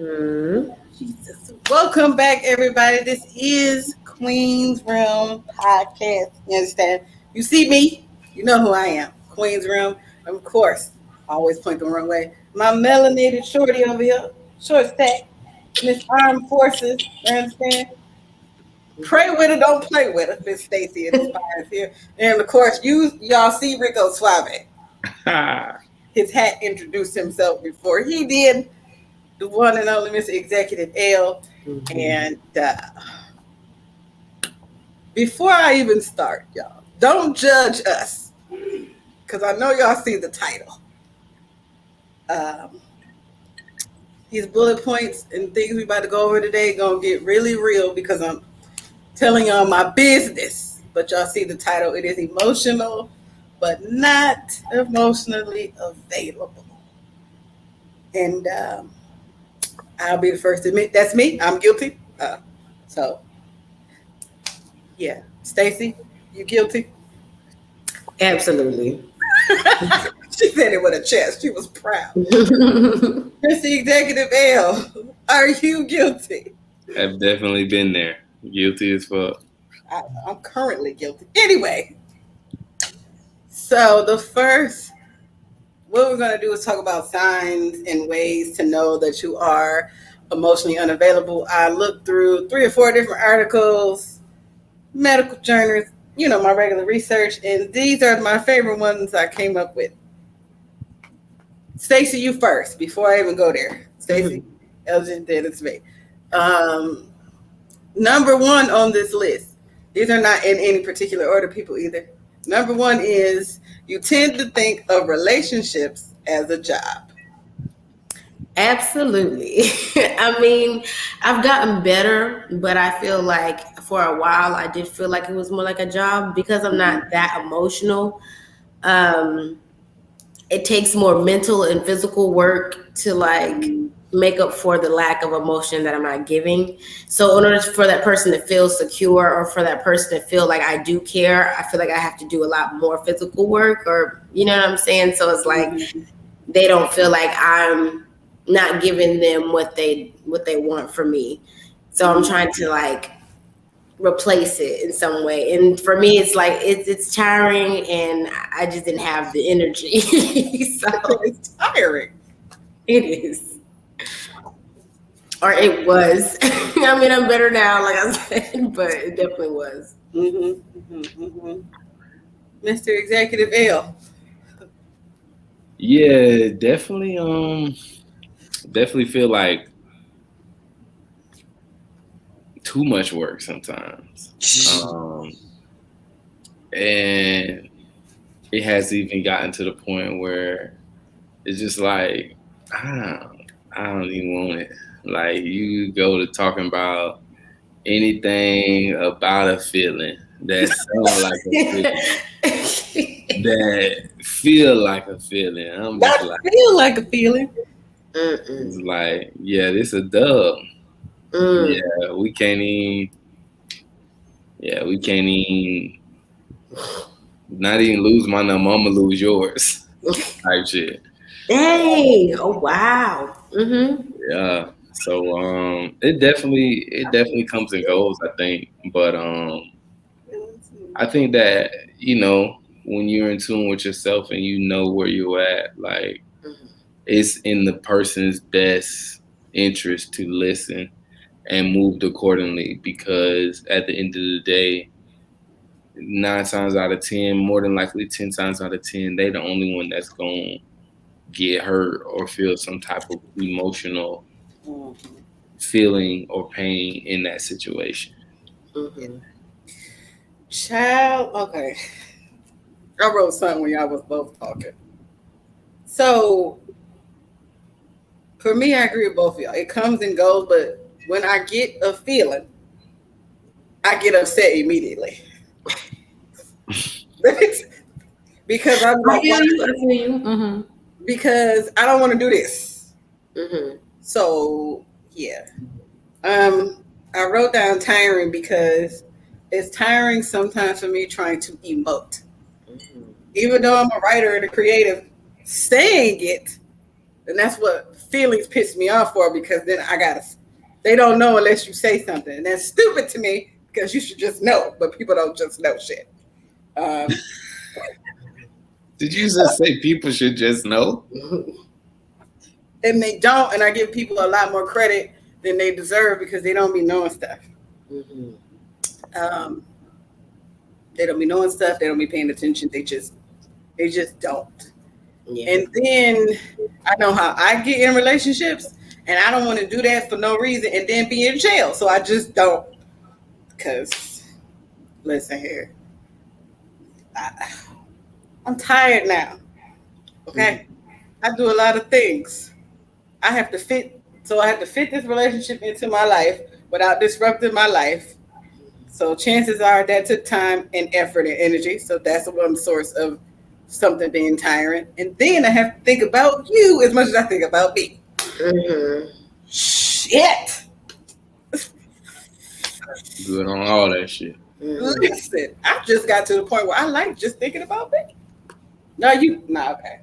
Jesus. Welcome back, everybody. This is Queen's Realm Podcast. You understand? You see me, you know who I am. Queen's Realm. Of course, I always point the wrong way. My melanated shorty over here, short stack, Miss Armed Forces. You understand? Pray with her, don't play with her. Miss Stacie and Inspires here. And of course, y'all see Rico Suave. His hat introduced himself before he did. The one and only Mr. Executive L. And before I even start, y'all, don't judge us, because I know y'all see the title. These bullet points and things we about to go over today gonna get really real because I'm telling y'all my business. But y'all see the title. It is emotional, but not emotionally available. And I'll be the first to admit that's me. I'm guilty. So, yeah. Stacie, you guilty? Absolutely. She said it with a chest. She was proud. Mr. Executive L, are you guilty? I've definitely been there. Guilty as fuck. I'm currently guilty. Anyway, so what we're going to do is talk about signs and ways to know that you are emotionally unavailable. I looked through 3 or 4 different articles, medical journals, my regular research, and these are my favorite ones I came up with. Stacie, you first, before I even go there. Stacie, Elgin, then it's me. Number 1 on this list, these are not in any particular order, people, either. Number 1 is you tend to think of relationships as a job. Absolutely. I mean, I've gotten better, but I feel like for a while I did feel like it was more like a job because I'm not that emotional. It takes more mental and physical work to make up for the lack of emotion that I'm not giving. So in order for that person to feel secure or for that person to feel like I do care, I feel like I have to do a lot more physical work, or you know what I'm saying? So it's like they don't feel like I'm not giving them what they want from me. So I'm trying to replace it in some way. And for me, it's like it's tiring, and I just didn't have the energy. So it's tiring. It is. Or it was. I mean, I'm better now, like I said, but it definitely was. Mr. Executive L. Yeah, definitely. Definitely feel like too much work sometimes. And it has even gotten to the point where it's just like I don't even want it. Like you go to talking about anything about a feeling that sounds like a feeling, that feel like a feeling. I'm just like feel like a feeling. It's like, yeah, this a dub. Yeah, we can't even. Yeah, we can't even. Not even lose my number. I'm gonna lose yours. Type shit. Dang! Oh wow. Yeah. So it definitely comes and goes, I think. But I think that when you're in tune with yourself and you know where you're at, like it's in the person's best interest to listen and move accordingly, because at the end of the day, 9 times out of 10, more than likely 10 times out of 10, they the only one that's gonna get hurt or feel some type of emotional feeling or pain in that situation. Child, okay. I wrote something when y'all was both talking. So for me, I agree with both of y'all. It comes and goes, but when I get a feeling, I get upset immediately. Because I'm like, I feel you. Because I don't want to do this. So yeah, I wrote down tiring because it's tiring sometimes for me trying to emote. Even though I'm a writer and a creative, saying it And that's what feelings piss me off for, because then they don't know unless you say something. And that's stupid to me, because you should just know, but people don't just know shit. Did you just say people should just know? And they don't, and I give people a lot more credit than they deserve, because they don't be knowing stuff. They don't be knowing stuff. They don't be paying attention. They just don't. Yeah. And then I know how I get in relationships, and I don't want to do that for no reason and then be in jail. So I just don't. Because, listen here, I'm tired now. Okay? I do a lot of things. I have to fit this relationship into my life without disrupting my life. So chances are that took time and effort and energy. So that's one source of something being tiring. And then I have to think about you as much as I think about me. Shit. Good on all that shit. Listen, I just got to the point where I like just thinking about me. Okay.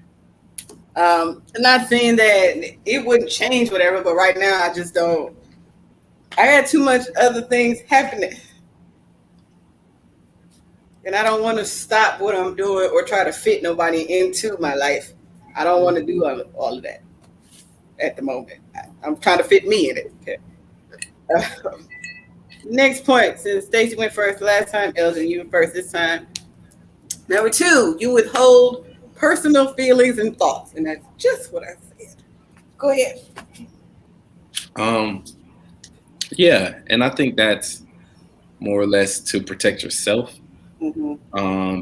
I'm not saying that it wouldn't change whatever, but right now I just don't. I got too much other things happening. And I don't want to stop what I'm doing or try to fit nobody into my life. I don't want to do all of that at the moment. I'm trying to fit me in it. Okay. Next point, since Stacie went first last time, Elgin, you went first this time. Number 2, you withhold personal feelings and thoughts. And that's just what I said. Go ahead. Yeah, and I think that's more or less to protect yourself.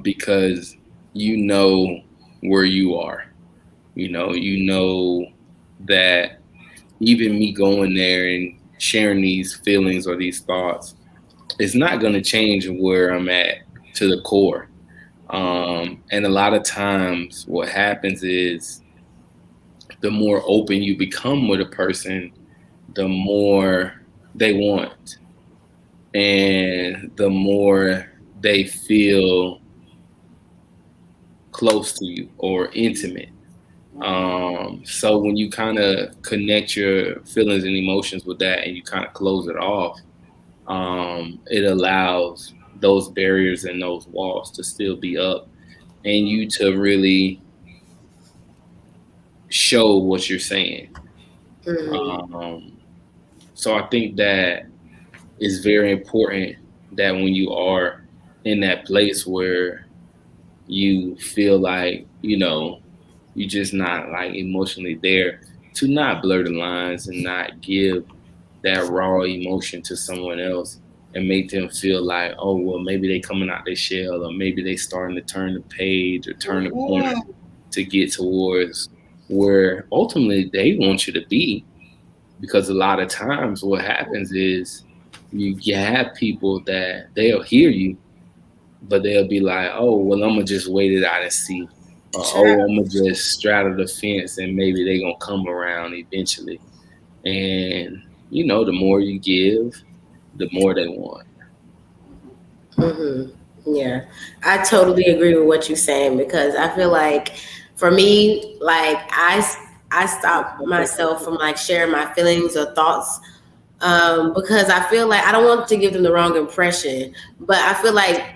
Because you know where you are. You know that even me going there and sharing these feelings or these thoughts, it's not going to change where I'm at to the core. And a lot of times what happens is the more open you become with a person, the more they want, and the more they feel close to you or intimate. So when you kind of connect your feelings and emotions with that and you kind of close it off, it allows those barriers and those walls to still be up and you to really show what you're saying. So I think that it's very important that when you are in that place where you feel like, you're just not like emotionally there, to not blur the lines and not give that raw emotion to someone else and make them feel like, oh, well, maybe they coming out their shell, or maybe they starting to turn the page or turn the corner to get towards where ultimately they want you to be. Because a lot of times what happens is you have people that they'll hear you, but they'll be like, oh, well, I'm going to just wait it out and see. Or, oh, I'm going to just straddle the fence and maybe they're going to come around eventually. And, the more you give, the more they want. Yeah, I totally agree with what you're saying, because I feel like for me, like I stop myself from like sharing my feelings or thoughts because I feel like I don't want to give them the wrong impression, but I feel like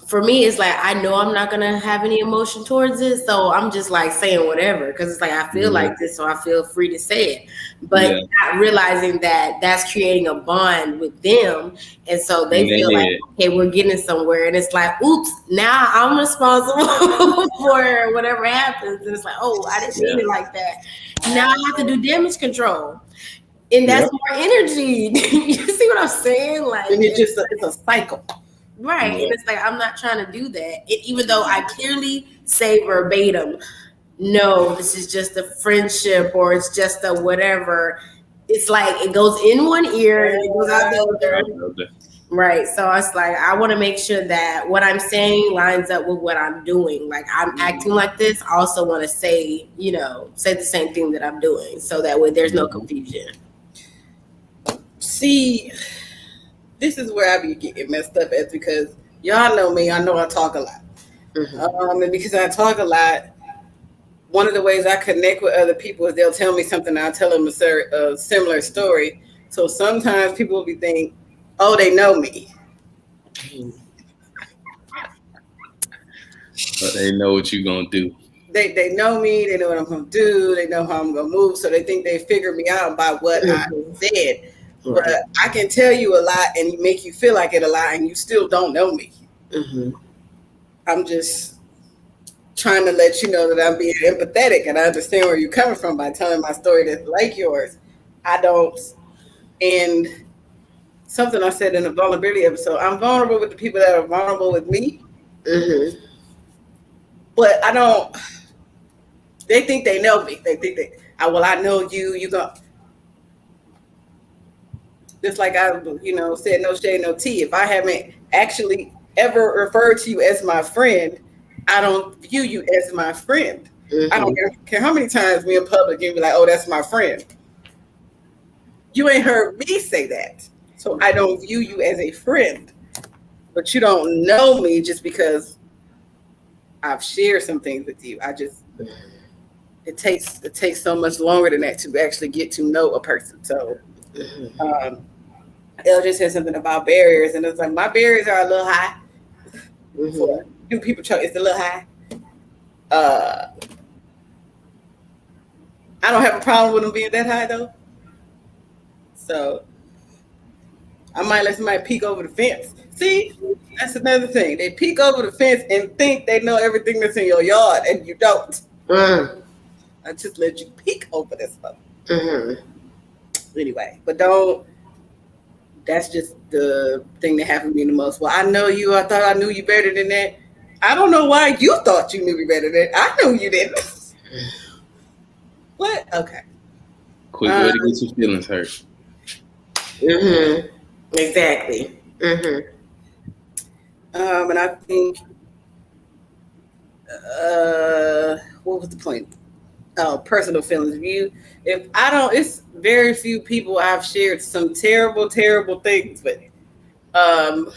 for me, it's like I know I'm not gonna have any emotion towards it, so I'm just like saying whatever because it's like I feel like this, so I feel free to say it. But not realizing that that's creating a bond with them, and so they feel like, okay, we're getting somewhere, and it's like, oops, now I'm responsible for whatever happens, and it's like, oh, I didn't mean it like that. Now I have to do damage control. And that's more energy. You see what I'm saying? Like, and it's a cycle. Right. And it's like, I'm not trying to do that. Even though I clearly say verbatim, no, this is just a friendship or it's just a whatever. It's like it goes in one ear and it goes out the other. Right. So it's like, I want to make sure that what I'm saying lines up with what I'm doing. Like I'm acting like this. I also want to say, say the same thing that I'm doing. So that way there's no confusion. See, this is where I be getting messed up at, because y'all know me. I know I talk a lot. And because I talk a lot, one of the ways I connect with other people is they'll tell me something, and I'll tell them a similar story. So sometimes people will be thinking, oh, they know me. But they know what you're gonna do. They know me, they know what I'm gonna do, they know how I'm gonna move, so they think they figured me out by what I said. But I can tell you a lot and make you feel like it a lot, and you still don't know me. I'm just trying to let you know that I'm being empathetic and I understand where you're coming from by telling my story that's like yours. I don't, and something I said in the vulnerability episode, I'm vulnerable with the people that are vulnerable with me. But I don't, they think they know me. They think I know you, you go. Just like I, said no shade, no tea. If I haven't actually ever referred to you as my friend, I don't view you as my friend. I don't care how many times me in public you be like, oh, that's my friend. You ain't heard me say that. So I don't view you as a friend. But you don't know me just because I've shared some things with you. It takes so much longer than that to actually get to know a person. So Elle just said something about barriers, and it's like my barriers are a little high. For new people, it's a little high. I don't have a problem with them being that high though. So I might let somebody peek over the fence. See, that's another thing. They peek over the fence and think they know everything that's in your yard, and you don't. I just let you peek over this stuff. Anyway, but don't. That's just the thing that happened to me the most. Well, I know you. I thought I knew you better than that. I don't know why you thought you knew me better than I knew you didn't. What? Okay. Quick way to get your feelings hurt. Exactly. And I think, what was the point? Personal feelings. If I don't, it's very few people I've shared some terrible, terrible things with. But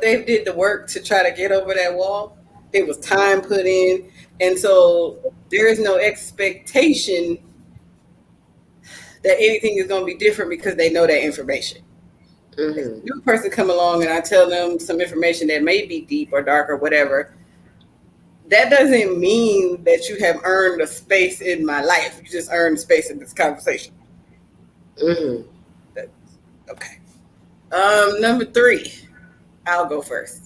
they did the work to try to get over that wall. It was time put in, and so there is no expectation that anything is going to be different because they know that information. If a new person come along and I tell them some information that may be deep or dark or whatever, that doesn't mean that you have earned a space in my life. You just earned space in this conversation. Okay. Number 3, I'll go first.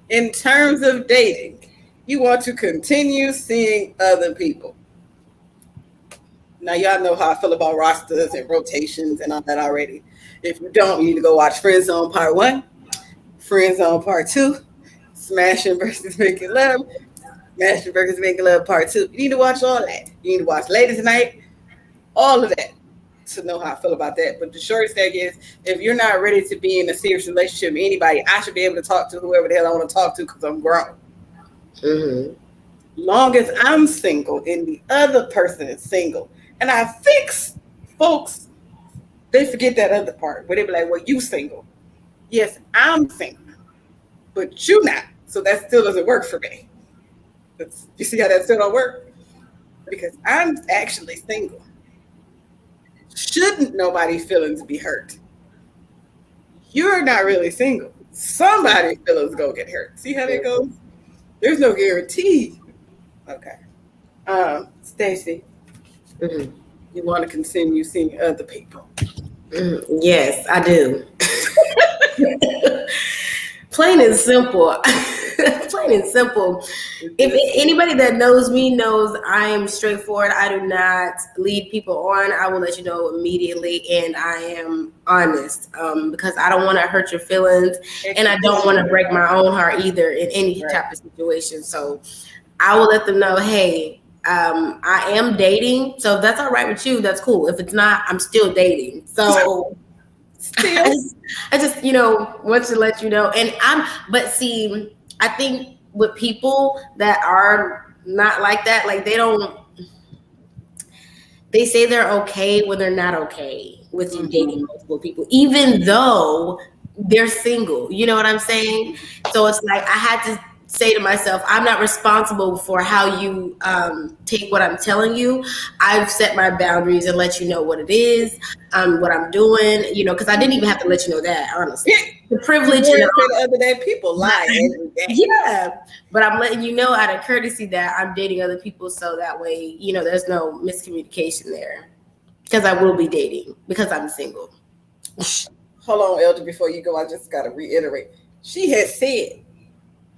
In terms of dating, you want to continue seeing other people. Now, y'all know how I feel about rosters and rotations and all that already. If you don't, you need to go watch Friend Zone Part 1, Friend Zone Part 2, Smashing versus Making Love, Smashing versus Making Love Part 2. You need to watch all that. You need to watch Ladies Night, all of that to know how I feel about that. But the short stack is, if you're not ready to be in a serious relationship with anybody, I should be able to talk to whoever the hell I want to talk to because I'm grown. Long as I'm single and the other person is single. And I think folks, they forget that other part where they be like, well, you single. Yes, I'm single, but you not. So that still doesn't work for me. You see how that still don't work? Because I'm actually single. Shouldn't nobody's feelings be hurt? You're not really single. Somebody's feelings go get hurt. See how that goes? There's no guarantee. Okay. Stacie, you want to continue seeing other people? Yes, I do. Plain and simple. Plain and simple. If anybody that knows me knows I am straightforward. I do not lead people on. I will let you know immediately, and I am honest because I don't want to hurt your feelings, and I don't want to break my own heart either in any type of situation. So I will let them know, hey, I am dating, so if that's all right with you, that's cool. If it's not, I'm still dating. So I just want to let you know. But see, I think with people that are not like that, like they say they're okay when they're not okay with you dating multiple people, even though they're single. You know what I'm saying? So it's like I had say to myself, I'm not responsible for how you take what I'm telling you. I've set my boundaries and let you know what it is, what I'm doing, because I didn't even have to let you know that, honestly. The privilege and the other day, people lie every day. Yeah, but I'm letting you know out of courtesy that I'm dating other people, so that way, there's no miscommunication there. Because I will be dating because I'm single. Hold on, Elder, before you go, I just got to reiterate. She has said,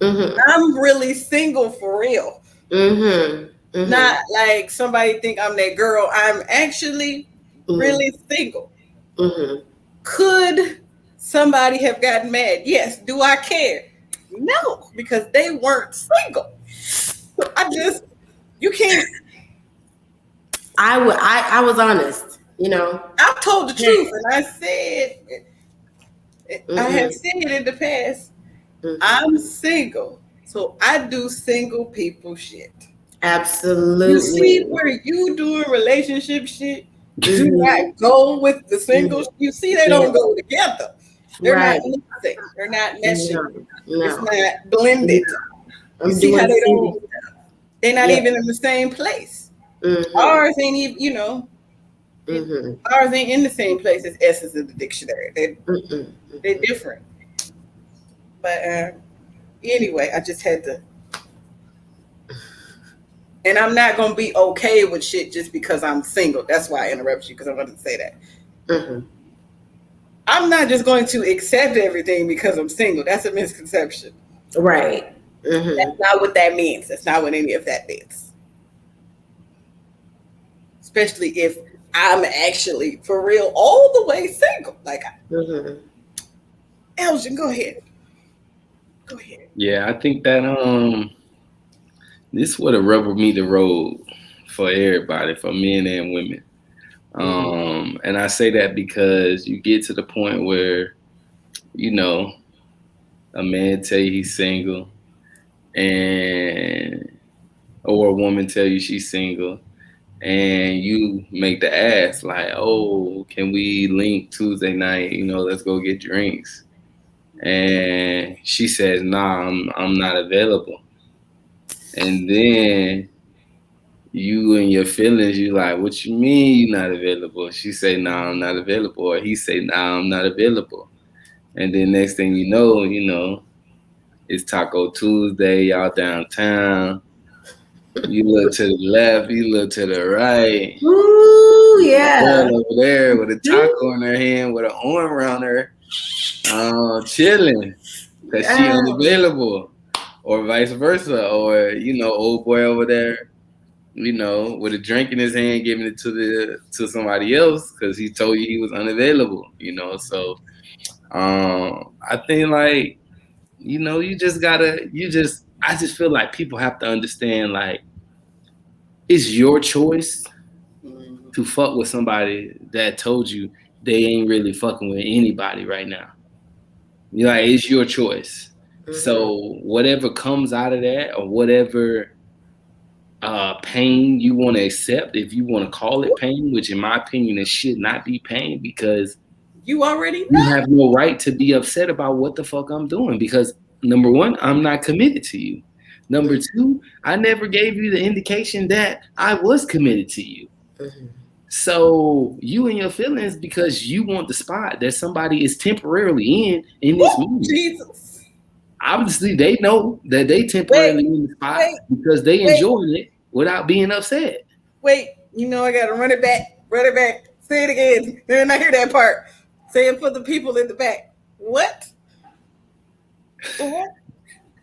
I'm really single for real. Not like somebody think I'm that girl. I'm actually really single. Could somebody have gotten mad? Yes. Do I care? No, because they weren't single. So you can't. I was honest, I told the truth, and I said, I have said in the past, I'm single, so I do single people shit. Absolutely. You see where you doing relationship shit, do not go with the singles. You see, they don't go together. They're not mixing. They're not meshing. No. It's not blended. You see how they don't. They're not even in the same place. Ours ain't even. Ours ain't in the same place as S's in the dictionary. They're different. But anyway, I just had to. And I'm not going to be okay with shit just because I'm single. That's why I interrupted you, because I wanted to say that. I'm not just going to accept everything because I'm single. That's a misconception. Right. That's not what that means. That's not what any of that means. Especially if I'm actually, for real, all the way single. Like, Elgin, go ahead. Go ahead. Yeah, I think that this would have rubber meet the road for everybody, for men and women. And I say that because you get to the point where, a man tell you he's single, or a woman tell you she's single, and you make the ask like, oh, can we link Tuesday night? Let's go get drinks. And she says, nah, I'm not available. And then you and your feelings, you like, what you mean you're not available? She say, nah, I'm not available. Or he say, nah, I'm not available. And then next thing you know, it's Taco Tuesday, y'all downtown. You look to the left, you look to the right. Ooh, yeah. Girl over there with a taco in her hand, with an arm around her, chilling, because she unavailable. Or vice versa. Or, old boy over there, with a drink in his hand, giving it to somebody else because he told you he was unavailable, So I think, like, you just gotta, I just feel like people have to understand, like, it's your choice to fuck with somebody that told you they ain't really fucking with anybody right now. Like, it's your choice. So whatever comes out of that, or whatever pain you want to accept, if you want to call it pain, which in my opinion it should not be pain, because you already know. You have no right to be upset about what the fuck I'm doing, because number one, I'm not committed to you. Number two, I never gave you the indication that I was committed to you. So you and your feelings, because you want the spot that somebody is temporarily in this movie. Jesus. Obviously, they know that they temporarily in the spot because they enjoying it without being upset. Wait, I got to run it back. Say it again. Didn't I hear that part? Say it for the people in the back. What? Oh,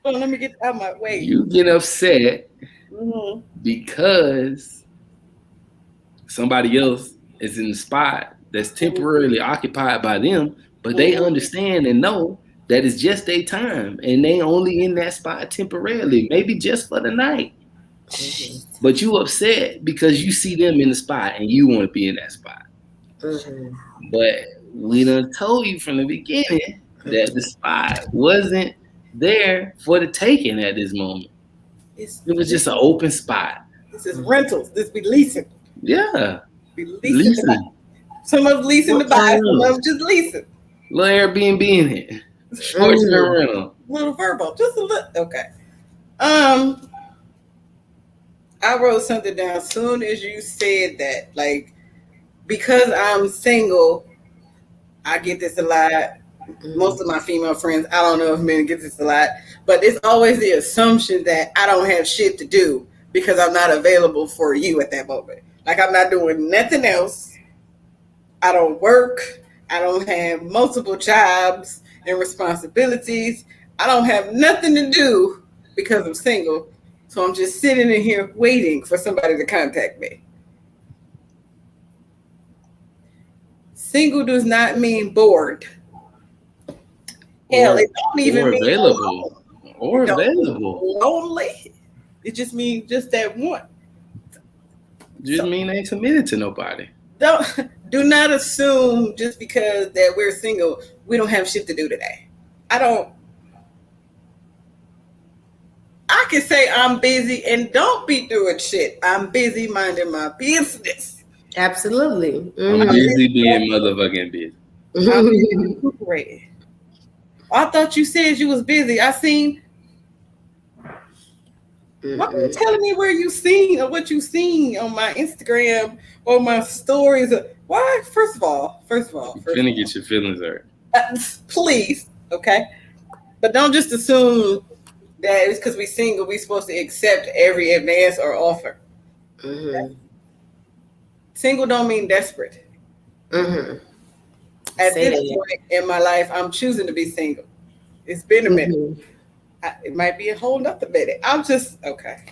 let me get out my way. You get upset because somebody else is in the spot that's temporarily occupied by them, but they understand and know that it's just their time, and they only in that spot temporarily, maybe just for the night. But you upset because you see them in the spot and you want to be in that spot. But we done told you from the beginning that the spot wasn't there for the taking at this moment. It was just an open spot. This is rentals. This be leasing. Yeah. Be leasing. Some of leasing to buy, some of just leasing. Little Airbnb in it. Short-term rental. Little verbal. Just a little. Okay. Um, I wrote something down as soon as you said that. Like, because I'm single, I get this a lot. Most of my female friends, I don't know if men get this a lot, but it's always the assumption that I don't have shit to do because I'm not available for you at that moment. Like, I'm not doing nothing else. I don't work. I don't have multiple jobs and responsibilities. I don't have nothing to do because I'm single. So I'm just sitting in here waiting for somebody to contact me. Single does not mean bored. Hell, Or it don't even mean available. alone. Or It don't mean available. lonely. It just means just that one. Just So mean they ain't committed to nobody. don't do not assume just because that we're single, we don't have shit to do today. I don't. I can say I'm busy and don't be doing shit. I'm busy minding my business. Absolutely. I'm I'm busy busy. being motherfucking busy. I'm busy recuperating. I thought you said you was busy. I seen. Why are you telling me where you seen or what you seen on my Instagram or my stories? Why? First of all, You finna get your feelings hurt. please, okay. But don't just assume that it's because we single, we supposed to accept every advance or offer. Single don't mean desperate. At Say this that. point in my life, I'm choosing to be single. It's been a minute. It might be a whole nother minute. I'm just okay.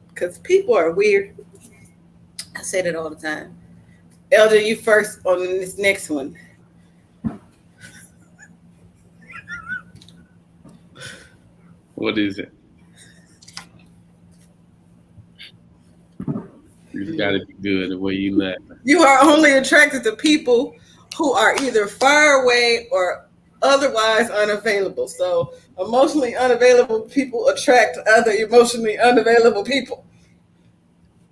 Because people are weird. I say that all the time. Elder, you first on this next one. What is it? You gotta be good the way you laugh. You are only attracted to people who are either far away or otherwise unavailable. So emotionally unavailable people attract other emotionally unavailable people.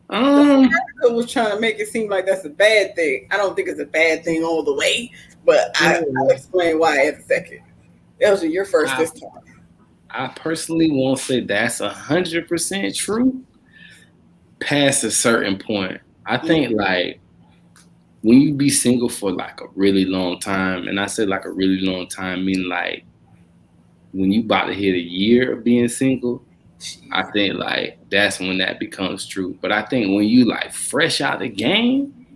Um, I was trying to make it seem like that's a bad thing. I don't think it's a bad thing all the way, but I'll explain why in a second. Elsie, you're first this time. I personally won't say that's 100% true. Past a certain point, I think like when you be single for like a really long time, and I say like a really long time, meaning like when you about to hit a year of being single, I think like that's when that becomes true. But I think when you like fresh out the game,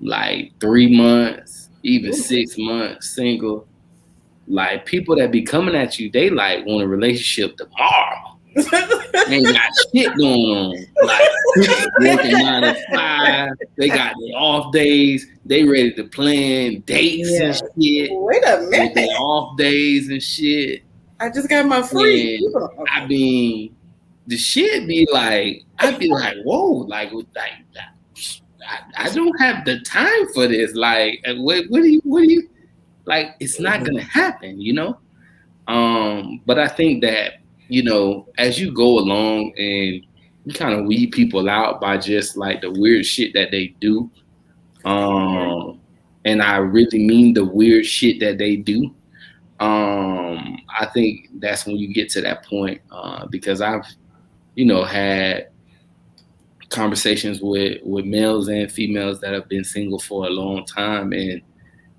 like 3 months, even 6 months single, like people that be coming at you, they like want a relationship tomorrow. Ain't got shit going on. Like working 9 to 5, they got their off days. They ready to plan dates and shit. Wait a minute. With their off days and shit. I just got my free. And, I mean, the shit be like, I'd be like, whoa, like I don't have the time for this. Like, what do you like? It's not gonna happen, you know. But I think that, you know, as you go along and you kind of weed people out by just like the weird shit that they do. And I really mean the weird shit that they do. I think that's when you get to that point, because I've, you know, had conversations with males and females that have been single for a long time, and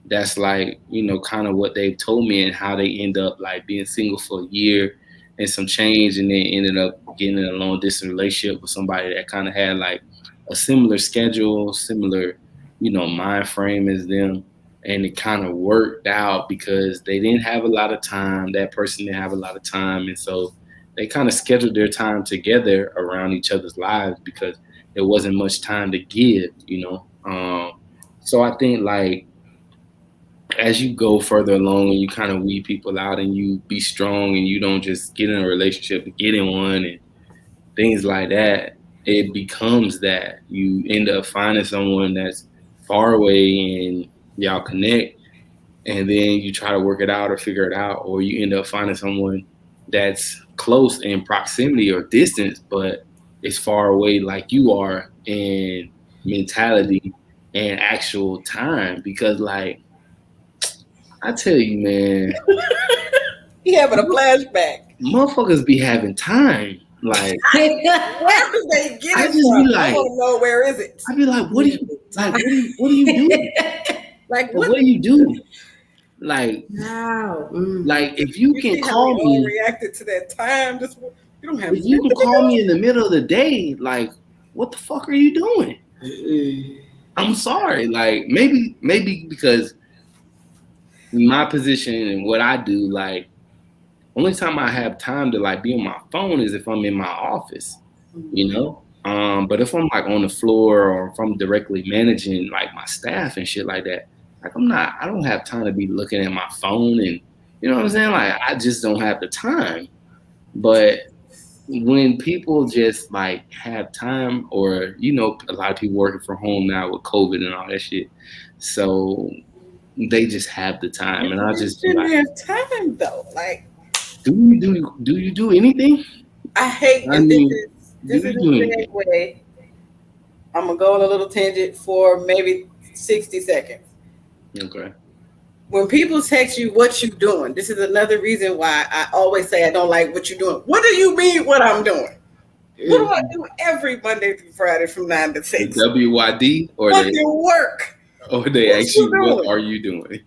that's like, you know, kind of what they've told me and how they end up like being single for a year and some change, and then ended up getting in a long distance relationship with somebody that kind of had like a similar schedule, similar, you know, mind frame as them. And it kind of worked out because they didn't have a lot of time. That person didn't have a lot of time. And so they kind of scheduled their time together around each other's lives because there wasn't much time to give, you know? So I think like, as you go further along and you kind of weed people out and you be strong and you don't just get in a relationship and get in one and things like that, it becomes that you end up finding someone that's far away and y'all connect, and then you try to work it out or figure it out, or you end up finding someone that's close in proximity or distance, but it's far away like you are in mentality and actual time. Because like, I tell you, man, he having a flashback. motherfuckers be having time. Like, Where did they get I it just from? be I like, want to know where is it? I'd be like, what do you do? Like What do you do? Like, Wow. if you You can see how we call all me, reacted to that time? Just you don't have if you nothing can to call do. me in the middle of the day, like, what the fuck are you doing? I'm sorry. Like, maybe because in my position and what I do, like, only time I have time to like be on my phone is if I'm in my office, you know. But if I'm like on the floor or if I'm directly managing like my staff and shit like that, like I don't have time to be looking at my phone and you know what I'm saying? Like I just don't have the time. But when people just like have time or you know, a lot of people working from home now with COVID and all that shit. So they just have the time and I You just be shouldn't like, have time though. Like do you do anything? I hate, I and mean, do this is you a do anything? segue. I'm gonna go on a little tangent for maybe 60 seconds. Okay. When people text you what you doing, this is another reason why I always say I don't like what you're doing. What do you mean what I'm doing? What do I do every Monday through Friday from 9 to The 6? WYD Fucking work. or they What ask you you what doing? are you doing?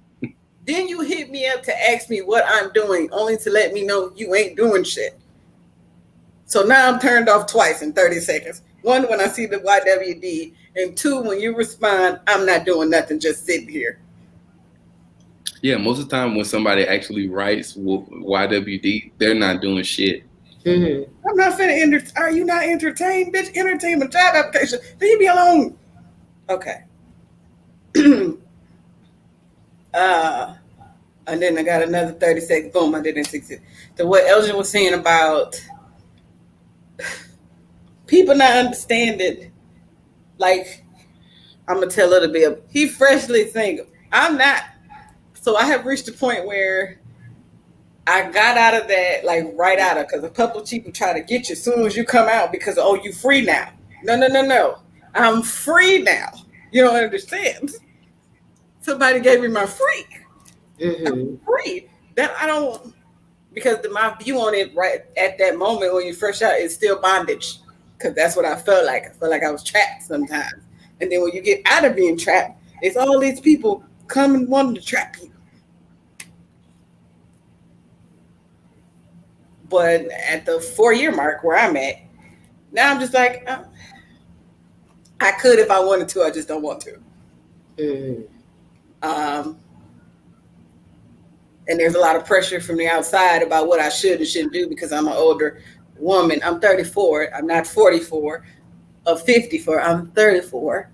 Then you hit me up to ask me what I'm doing, only to let me know you ain't doing shit. So now I'm turned off twice in 30 seconds. One, when I see the YWD, and two, when you respond, I'm not doing nothing, just sitting here. Yeah, most of the time when somebody actually writes YWD, they're not doing shit. I'm not finna are you not entertained? Bitch, entertainment job application. Leave me alone. Okay. uh, and then I got another 30 seconds. Boom, I didn't succeed. So what Elgin was saying about people not understanding, like, I'm gonna tell a little bit. He freshly single. I'm not. So I have reached a point where I got out of that, like right out of, because a couple of people try to get you as soon as you come out because, oh, you free now. No, no, no, no. I'm free now. You don't understand. Somebody gave me my free. I'm free. That I don't, because my view on it right at that moment when you first out is still bondage. Because that's what I felt like. I felt like I was trapped sometimes. And then when you get out of being trapped, it's all these people coming wanting to trap you. But at the 4 year mark where I'm at, now I'm just like, I could if I wanted to. I just don't want to. And there's a lot of pressure from the outside about what I should and shouldn't do because I'm an older woman. I'm 34. I'm not 44 or 54. I'm 34.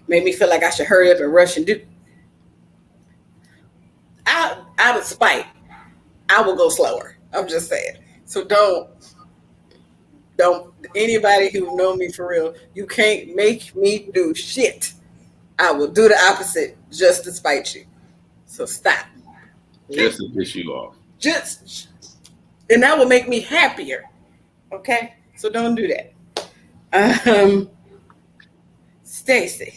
Made me feel like I should hurry up and rush and do. Out of spite, I will go slower. I'm just saying. So don't anybody who know me for real, you can't make me do shit. I will do the opposite just to spite you. So stop. Just to piss you off. Just and that will make me happier. Okay? So don't do that. Stacie.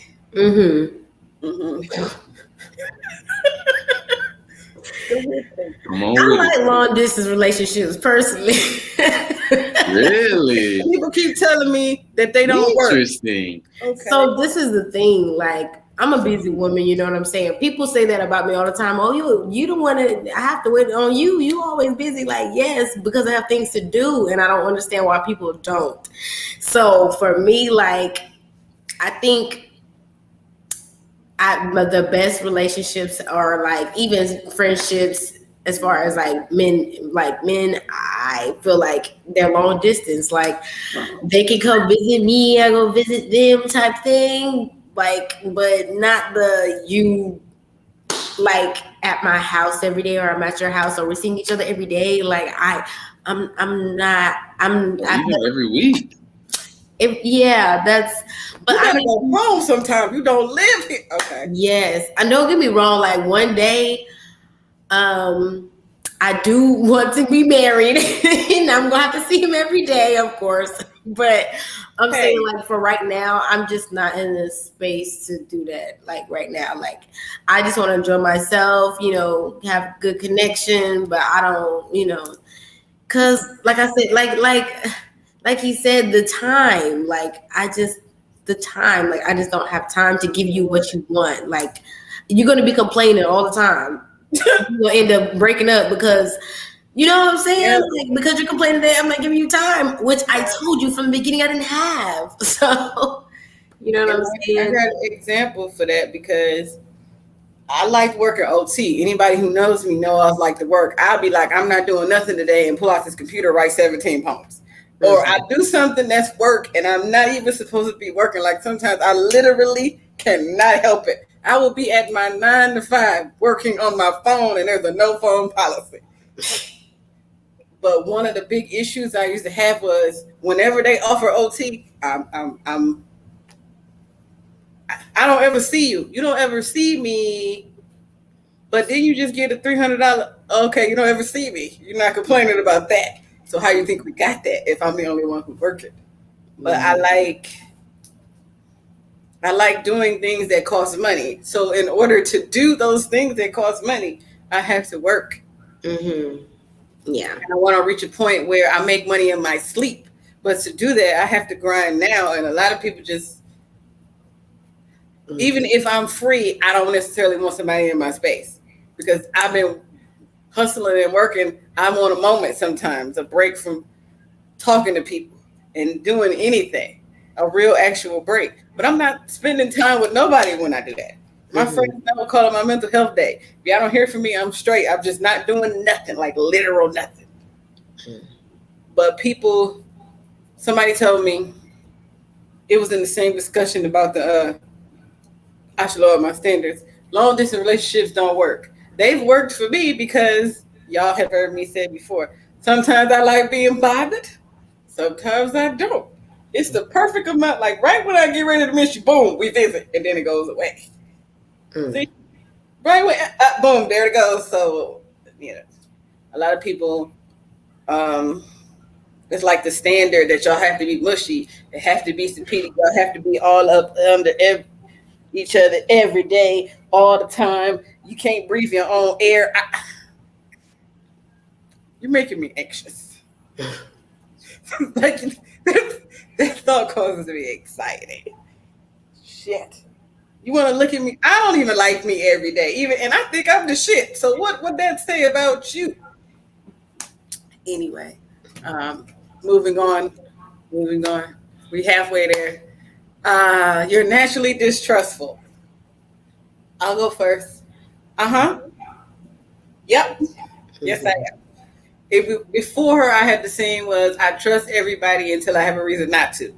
Come on I with like it. long distance relationships personally. Really? People keep telling me that they don't work. Interesting. Okay. So this is the thing, like I'm a busy woman, you know what I'm saying? People say that about me all the time. Oh, you don't want to, I have to wait on you. You always busy. Like, yes, because I have things to do and I don't understand why people don't. So for me, like, I think the best relationships are like even friendships as far as like men, I feel like they're long distance. Like they can come visit me, I go visit them type thing. Like, but not the you like at my house every day or I'm at your house or we're seeing each other every day. Like I'm not Even every week. You but gotta go home sometimes. You don't live here. Okay. yes. I don't get me wrong, like one day I do want to be married and I'm gonna have to see him every day, of course. But I'm saying like for right now, I'm just not in the space to do that. Like right now, like I just want to enjoy myself, have good connection, but I don't, Cause like I said, like he said, the time, the time, like I just don't have time to give you what you want. Like you're gonna be complaining all the time. You're gonna end up breaking up because you know what I'm saying? Yeah. Like, because you're complaining that I'm not giving you time, which I told you from the beginning I didn't have. So you know what I'm I saying? got an example for that because I like working OT. Anybody who knows me know I like to work. I'll be like, I'm not doing nothing today and pull out this computer, write 17 poems. Or I do something that's work and I'm not even supposed to be working. Like sometimes I literally cannot help it. I will be at my 9 to 5 working on my phone and there's a no phone policy. But one of the big issues I used to have was whenever they offer OT, I don't ever see you. You don't ever see me. But then you just get a $300. Okay, you don't ever see me. You're not complaining about that. So how you think we got that if I'm the only one who worked it? But I like doing things that cost money. So in order to do those things that cost money, I have to work. Mm-hmm. Yeah. And I want to reach a point where I make money in my sleep. But to do that, I have to grind now. And a lot of people just, even if I'm free, I don't necessarily want somebody in my space because I've been hustling and working. I want a moment sometimes, a break from talking to people and doing anything, a real actual break. But I'm not spending time with nobody when I do that. My friends never call it my mental health day. If y'all don't hear from me, I'm straight. I'm just not doing nothing, like literal nothing. But people, somebody told me it was in the same discussion about the I should lower my standards. Long distance relationships don't work. They've worked for me because y'all have heard me say before. Sometimes I like being bothered. Sometimes I don't. It's the perfect amount. Like right when I get ready to miss you, boom, we visit, and then it goes away. See, right when boom, there it goes. So you know, a lot of people, it's like the standard that y'all have to be mushy. It have to be superior. Y'all have to be all up under each other every day, all the time. You can't breathe your own air. You're making me anxious. Like, that thought causes me excited. Shit. You want to look at me? I don't even like me every day, even, and I think I'm the shit. So what would that say about you? Anyway, moving on. Moving on. We halfway there. You're naturally distrustful. I'll go first. Yep. Yes, I am. Before her, I had the saying was, I trust everybody until I have a reason not to.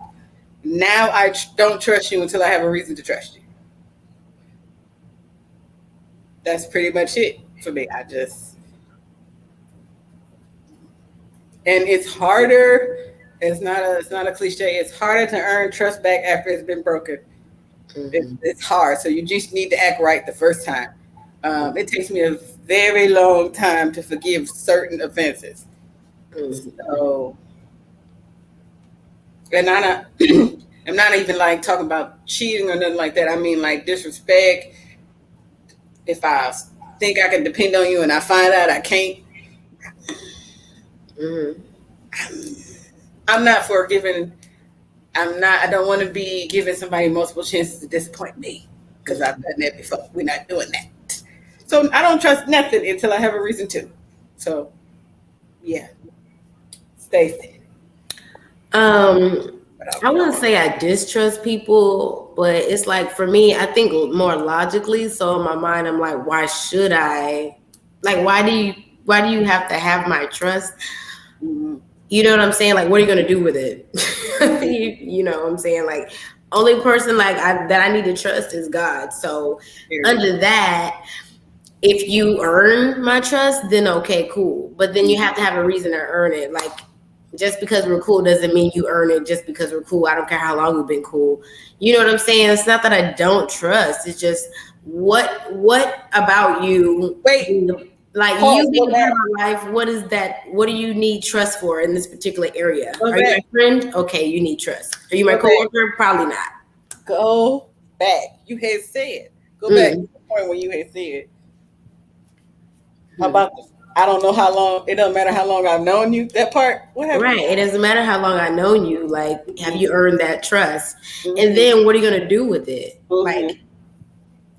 Now I don't trust you until I have a reason to trust you. That's pretty much it for me. And it's harder. It's not a cliche. It's harder to earn trust back after it's been broken. It's hard. So you just need to act right the first time. It takes me a very long time to forgive certain offenses. So, and I'm not even like talking about cheating or nothing like that. I mean like disrespect. If I think I can depend on you and I find out I can't, I'm not for giving. I don't want to be giving somebody multiple chances to disappoint me because I've done that before. We're not doing that. So I don't trust nothing until I have a reason to. So, yeah, Stacie. I wouldn't say I distrust people, but it's like for me, I think more logically. So in my mind, I'm like, why should I? Like, why do you have to have my trust? You know what I'm saying? Like, what are you gonna do with it? you know what I'm saying? Like, only person that I need to trust is God. So under that, if you earn my trust, then okay, cool. But then you have to have a reason to earn it. Like, just because we're cool doesn't mean you earn it just because we're cool. I don't care how long we've been cool. You know what I'm saying? It's not that I don't trust. It's just what about you? Wait. Like you being part of my life, what is that? What do you need trust for in this particular area? Are you my friend? Okay, you need trust. Are you my coworker? Probably not. Go back. You had said. Go back to the point where you had said. How about I don't know how long. It doesn't matter how long I've known you. That part. What happened? Right. It doesn't matter how long I've known you. Like, have you earned that trust? Mm-hmm. And then what are you gonna do with it? Mm-hmm. Like,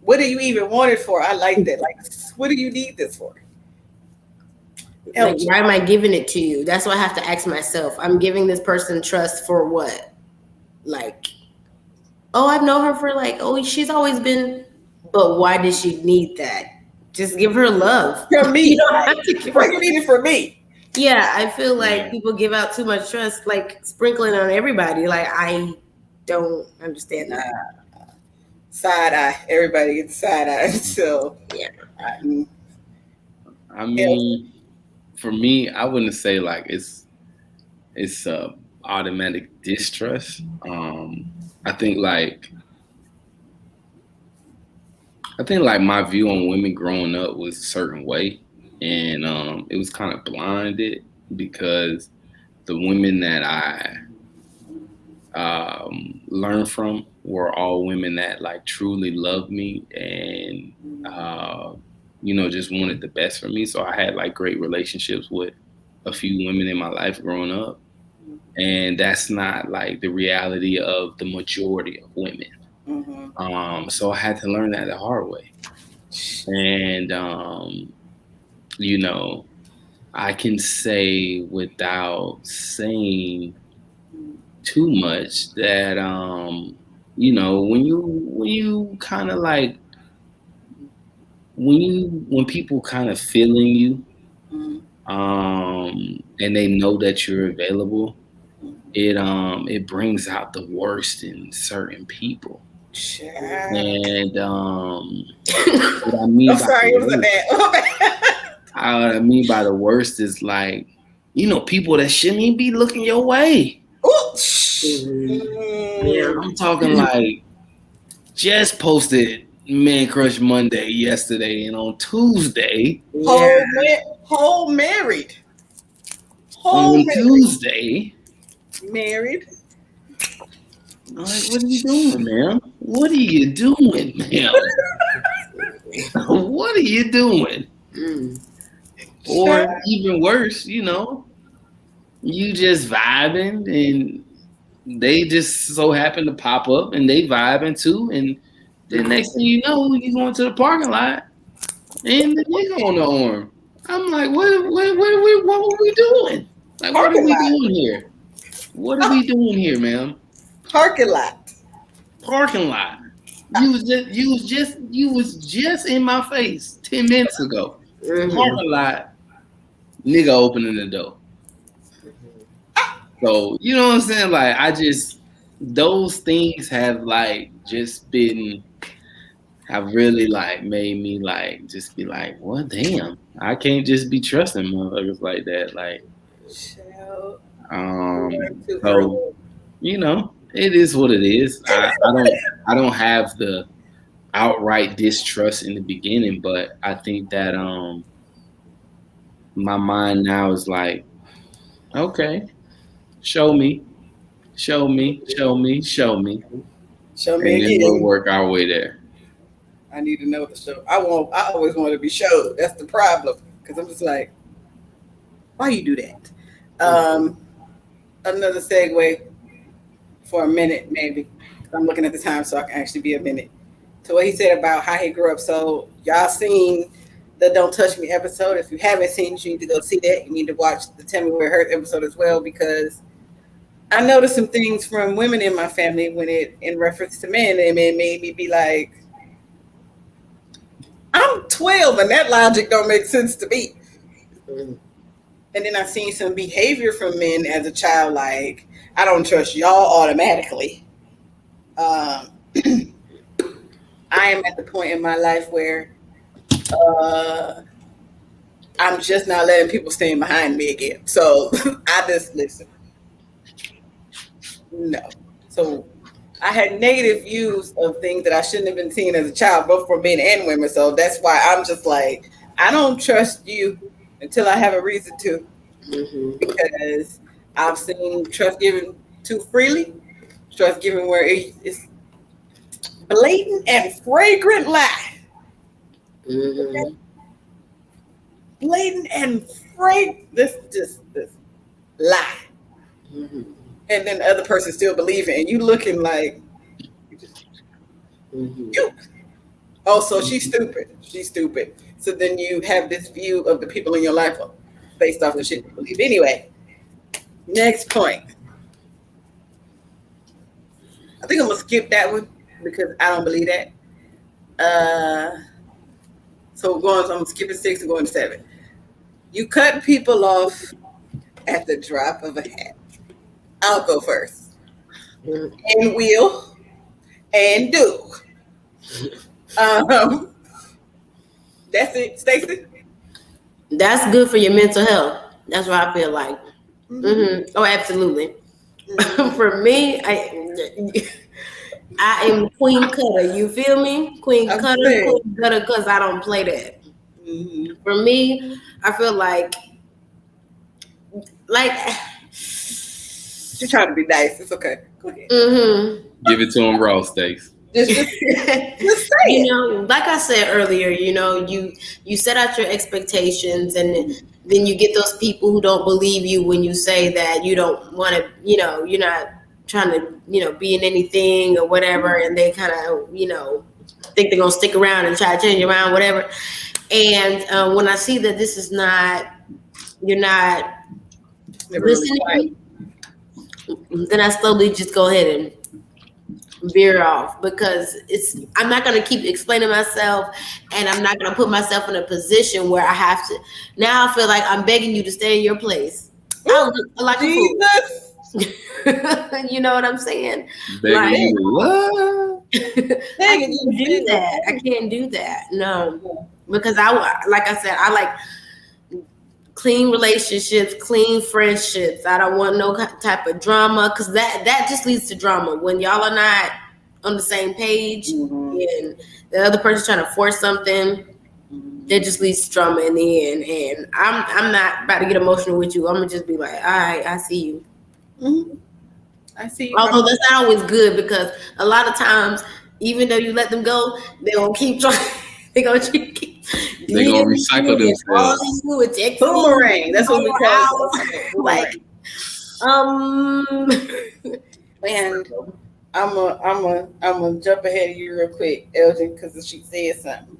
what do you even want it for? I like that. Like, what do you need this for? like, why am I giving it to you? That's what I have to ask myself. I'm giving this person trust for what? Like, oh, I've known her for like, oh, she's always been, but why does she need that? Just give her love. From me. You don't have to give Why her. you need it from me? Yeah, I feel like people give out too much trust, like sprinkling on everybody. Like, I don't understand that. Side eye. Everybody gets side eye. So Yeah. I mean, for me, I wouldn't say like it's automatic distrust. I think like my view on women growing up was a certain way, and it was kind of blinded because the women that I learned from were all women that like truly loved me and just wanted the best for me. So I had like great relationships with a few women in my life growing up, and that's not like the reality of the majority of women. Mm-hmm. So I had to learn that the hard way, and I can say without saying too much that when you kind of like when people kind of feeling you and they know that you're available, it brings out the worst in certain people. Sure. And what I mean I'm sorry, it was a bad. what I mean by the worst is like, people that shouldn't even be looking your way. Yeah. I'm talking like just posted Man Crush Monday yesterday, and on Tuesday, whole married. On Tuesday, married. I'm like, what are you doing, ma'am? What are you doing, ma'am? What are you doing? Or even worse, you just vibing and they just so happen to pop up and they vibing too. And the next thing you know, you going to the parking lot and the nigga on the arm. I'm like, what are we doing? Like, what are we doing here? What are we doing here, ma'am? Parking lot. You was just in my face 10 minutes ago. Parking lot, nigga opening the door. So you know what I'm saying? Like those things have like just have really like made me like just be like, well, damn, I can't just be trusting motherfuckers like that. Like, so it is what it is. I don't have the outright distrust in the beginning, but I think that my mind now is like, okay, show me, and then we'll work our way there. I need to know the show. I always want to be showed. That's the problem. Because I'm just like, why you do that? Another segue for a minute, maybe. I'm looking at the time, so I can actually be a minute. To what he said about how he grew up. So y'all seen the Don't Touch Me episode. If you haven't seen it, you need to go see that. You need to watch the Tell Me Where It Hurt episode as well, because I noticed some things from women in my family in reference to men, and it made me be like, I'm 12 and that logic don't make sense to me. And then I seen some behavior from men as a child, like, I don't trust y'all automatically. I am at the point in my life where I'm just not letting people stand behind me again. So I just listen. No. So I had negative views of things that I shouldn't have been seeing as a child, both for men and women. So that's why I'm just like, I don't trust you until I have a reason to. Because I've seen trust given too freely, trust given where it's blatant and fragrant lie. blatant and frank, this lie, Mm-hmm. and then the other person still believing, and you looking like Mm-hmm. you. Oh, so she's stupid. She's stupid. So then you have this view of the people in your life based off the shit you believe. Anyway, next point. I think I'm gonna skip that one because I don't believe that. So I'm skipping 6 and going to 7. You cut people off at the drop of a hat. I'll go first. Mm-hmm. And will and do. Um, that's it, Stacie. That's good for your mental health. That's what I feel like. Mm-hmm. Mm-hmm. Oh, absolutely. Mm-hmm. For me, I am queen cutter. You feel me? Queen I'm cutter, saying. queen cutter, because I don't play that. Mm-hmm. For me, I feel like She's trying to be nice. It's okay. Go ahead. mm-hmm. Give it to him raw steaks. Just say it. Like I said earlier, you set out your expectations, and then you get those people who don't believe you when you say that you don't want to, you're not trying to, be in anything or whatever, and they kind of, think they're gonna stick around and try to change your mind, whatever. And when I see that this is not, you're not Never really listening, then I slowly just go ahead and veer off, because I'm not going to keep explaining myself, and I'm not going to put myself in a position where I have to. Now I feel like I'm begging you to stay in your place. I look like a fool. Jesus. You know what I'm saying? Begging you what? I can't do that. I can't do that. No, because like I said, I like clean relationships, clean friendships. I don't want no type of drama, because that just leads to drama when y'all are not on the same page, and the other person's trying to force something. That just leads to drama in the end. And I'm not about to get emotional with you. I'm gonna just be like, all right, I see you. Mm-hmm. I see you. Although that's not always good, because a lot of times, even though you let them go, they're gonna keep trying. They're gonna keep. They're gonna recycle themselves. Boomerang. That's what we call it. Like, and I'm gonna jump ahead of you real quick, Elgin, because she said something.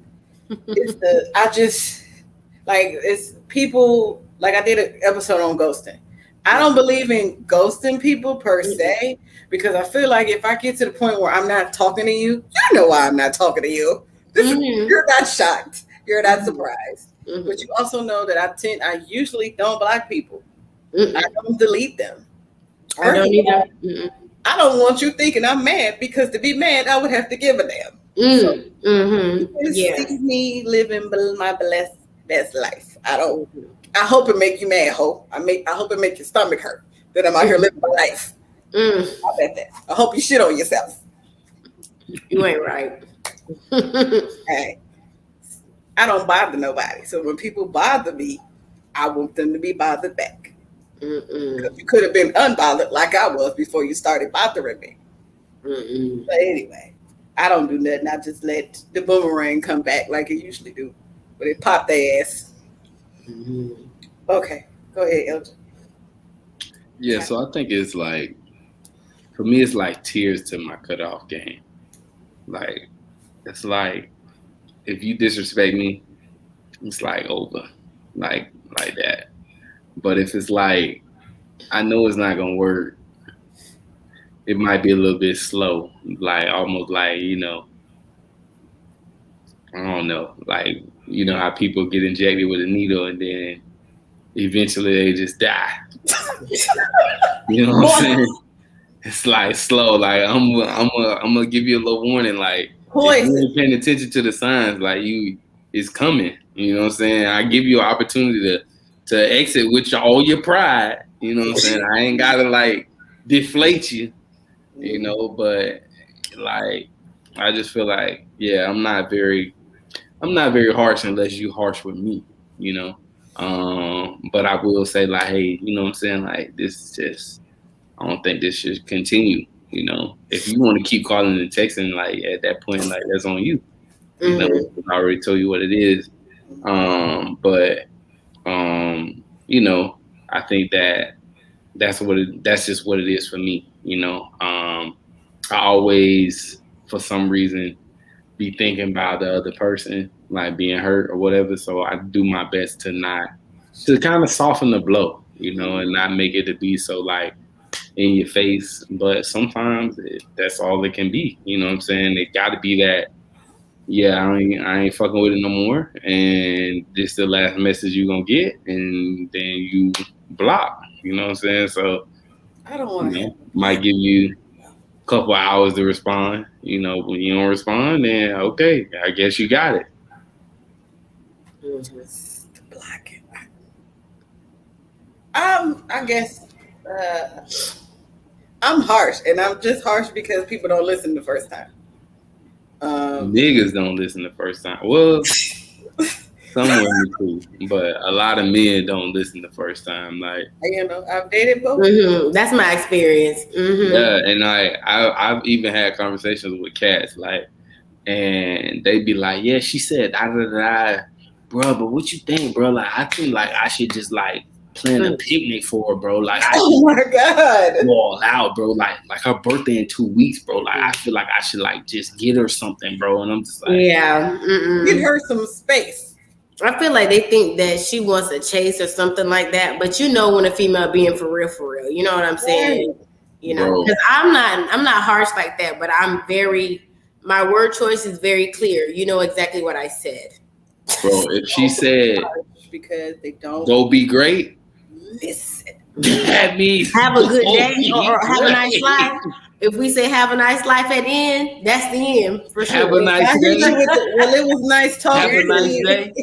It's people, like I did an episode on ghosting. I don't believe in ghosting people per se, because I feel like if I get to the point where I'm not talking to you, you know why I'm not talking to you. You're not shocked. You're not surprised. Mm-hmm. But you also know that I usually don't block people. Mm-hmm. I don't delete them. I don't either. Mm-hmm. I don't want you thinking I'm mad, because to be mad, I would have to give a damn. See me living my best life. I hope it make you mad, hope. I hope it make your stomach hurt that I'm out here living my life. I bet that. I hope you shit on yourself. You ain't right. Hey, I don't bother nobody. So when people bother me, I want them to be bothered back. Because you could have been unbothered like I was before you started bothering me. But anyway, I don't do nothing. I just let the boomerang come back like it usually do. But it popped their ass. Okay, go ahead, Elgin. Yeah, so I think it's like, for me, it's like tears to my cutoff game. Like, it's like, if you disrespect me, it's like over, like that. But if it's like, I know it's not gonna work, it might be a little bit slow, like almost like, I don't know, like, how people get injected with a needle and then eventually they just die. You know what I'm saying? It's like slow. Like I'm gonna give you a little warning. Like if you ain't paying attention to the signs, like it's coming. You know what I'm saying? I give you an opportunity to exit with all your pride. You know what I'm saying? I ain't gotta like deflate you. But like I just feel like, yeah, I'm not very harsh unless you harsh with me. But I will say, like, hey, you know what I'm saying? Like, this is just, I don't think this should continue. If you want to keep calling and texting, like, at that point, like, that's on you. I already told you what it is. But You know, I think that that's just what it is for me. You know, I always, for some reason, be thinking about the other person, like being hurt or whatever. So I do my best to kind of soften the blow, you know, and not make it to be so like in your face. But sometimes that's all it can be. You know what I'm saying? It got to be that. Yeah, I ain't fucking with it no more, and this the last message you gonna get, and then you block. You know what I'm saying? So I don't you want to have know, might give you a couple hours to respond. You know, when you don't respond, then okay, I guess you got it. to block it. I guess I'm harsh, and I'm just harsh because people don't listen the first time. Niggas don't listen the first time. Well, some women too, but a lot of men don't listen the first time. Like, You know, I've dated both. That's my experience. yeah, and I've even had conversations with cats, like, and they be like, yeah, she said da da da, bro, but what you think, bro? Like, I think like I should just like plan a picnic for her, bro. Like, I Oh my god! go all out, bro. Like her birthday in 2 weeks, bro. Like, I feel like I should like just get her something, bro. And I'm just like, Yeah. Give her some space. I feel like they think that she wants a chase or something like that, but you know when a female being for real. You know what I'm saying? You know, because I'm not harsh like that, but my word choice is very clear. You know exactly what I said. bro, if she said because they don't go be great, listen. that means have a good day or have a nice life. If we say have a nice life at the end, that's the end for sure. Have a nice day. Well, it was nice talking. Have a nice day.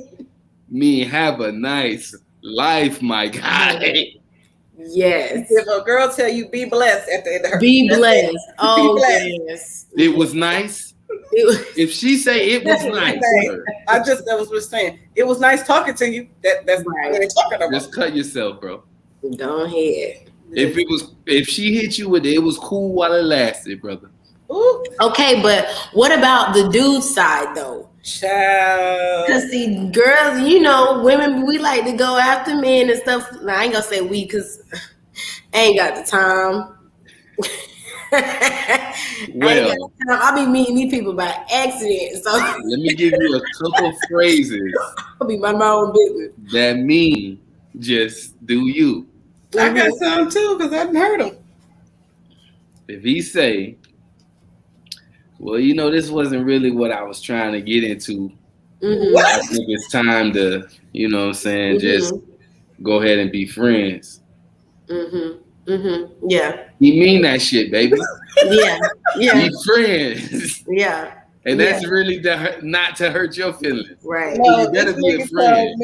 Me have a nice life, my guy. Yes. If a girl tell you be blessed at the end of her, be blessed. Oh, blessed. yes. It was nice. If she say it was nice, that was what saying. It was nice talking to you. That's right. what they're talking about. Just cut yourself, bro. Go ahead. If she hit you with it was cool while it lasted, brother. Ooh. Okay, but what about the dude side though? Child. Because see, girls, you know, women, we like to go after men and stuff. Now, I ain't gonna say we because I ain't got the time. I'll be meeting these people by accident. So let me give you a couple phrases. I'll be minding my own business. That mean just do you. I got some too because I haven't heard them. If he say, well, you know, this wasn't really what I was trying to get into. I think it's time to, you know what I'm saying, just go ahead and be friends. Yeah. You mean that shit, baby. Yeah. Be friends. Yeah. And that's really not to hurt your feelings. Right. No, you better be a friend.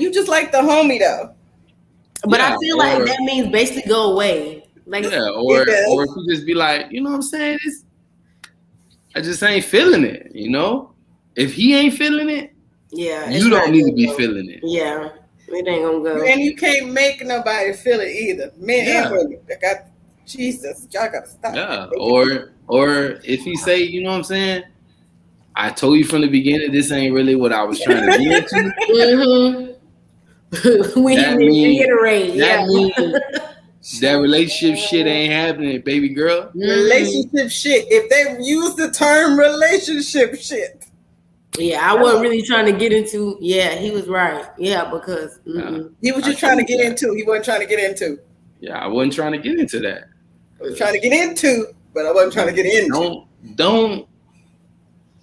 You just like the homie though. But I feel like that means basically go away. Like or if you just be like, you know what I'm saying? I just ain't feeling it, you know? If he ain't feeling it, you don't need to be feeling it. Yeah. It ain't gonna go. And you can't make nobody feel it either. Men and women. Jesus, y'all gotta stop. Yeah. Or if he say, you know what I'm saying? I told you from the beginning this ain't really what I was trying to get into. We reiterate. That means that relationship shit ain't happening, baby girl. Relationship shit. If they use the term relationship shit. Yeah, I wasn't really trying to get into. Yeah, he was right. Yeah, because he was just trying to get into. He wasn't trying to get into. Yeah, I wasn't trying to get into that. I was trying to get into, but I wasn't trying to get into. Don't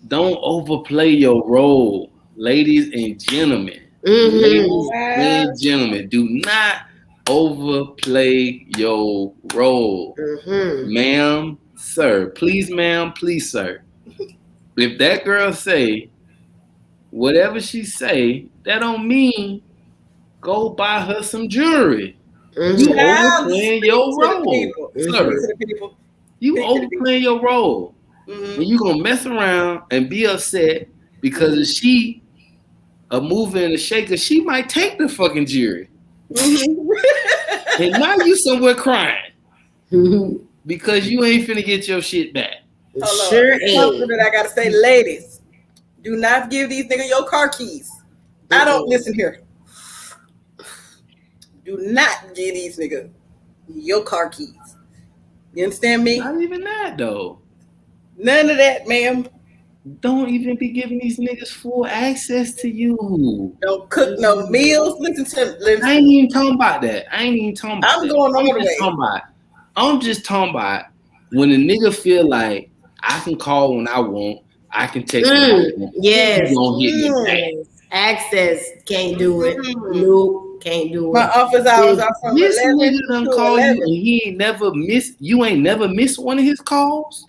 overplay your role, ladies and gentlemen. Ladies and gentlemen, do not overplay your role. Ma'am, sir. Please, ma'am, please, sir. If that girl say whatever she say, that don't mean go buy her some jewelry. You overplaying your role, sir. You overplaying your role. And you gonna mess around and be upset because if she a mover and a shaker, she might take the fucking jewelry. And now you somewhere crying because you ain't finna get your shit back. Sure is. Something that I gotta say, ladies, do not give these niggas your car keys. I don't listen here. Do not give these niggas your car keys. You understand me? Not even that though. None of that, ma'am. Don't even be giving these niggas full access to you. Don't cook no meals. I ain't even talking about that. I'm going all the way. I'm just talking about when a nigga feel like I can call when I want, I can text when I want. Yes. You gonna hit me back. Access can't do it. Nope, can't do it. My office hours are from This 11 nigga done to call 11. you and he ain't never missed. You ain't never missed one of his calls.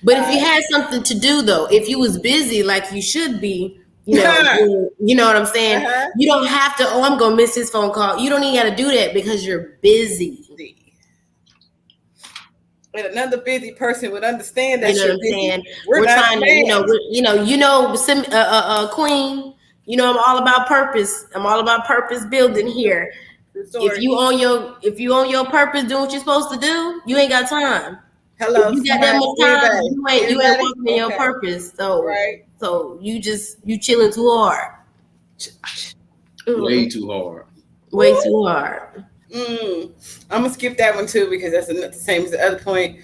But if you had something to do though, if you was busy like you should be, you know what I'm saying? You don't have to. Oh, I'm gonna miss his phone call. You don't even got to do that because you're busy. And another busy person would understand that. You know what I'm saying? We're trying to, Queen. You know, I'm all about purpose. I'm all about purpose building here. If you own your purpose, doing what you're supposed to do, you ain't got time. Hello, if you got that much time, you ain't working in your purpose. So, right. So you chilling too hard. Way too hard. Way too hard. I'm gonna skip that one too because that's the same as the other point.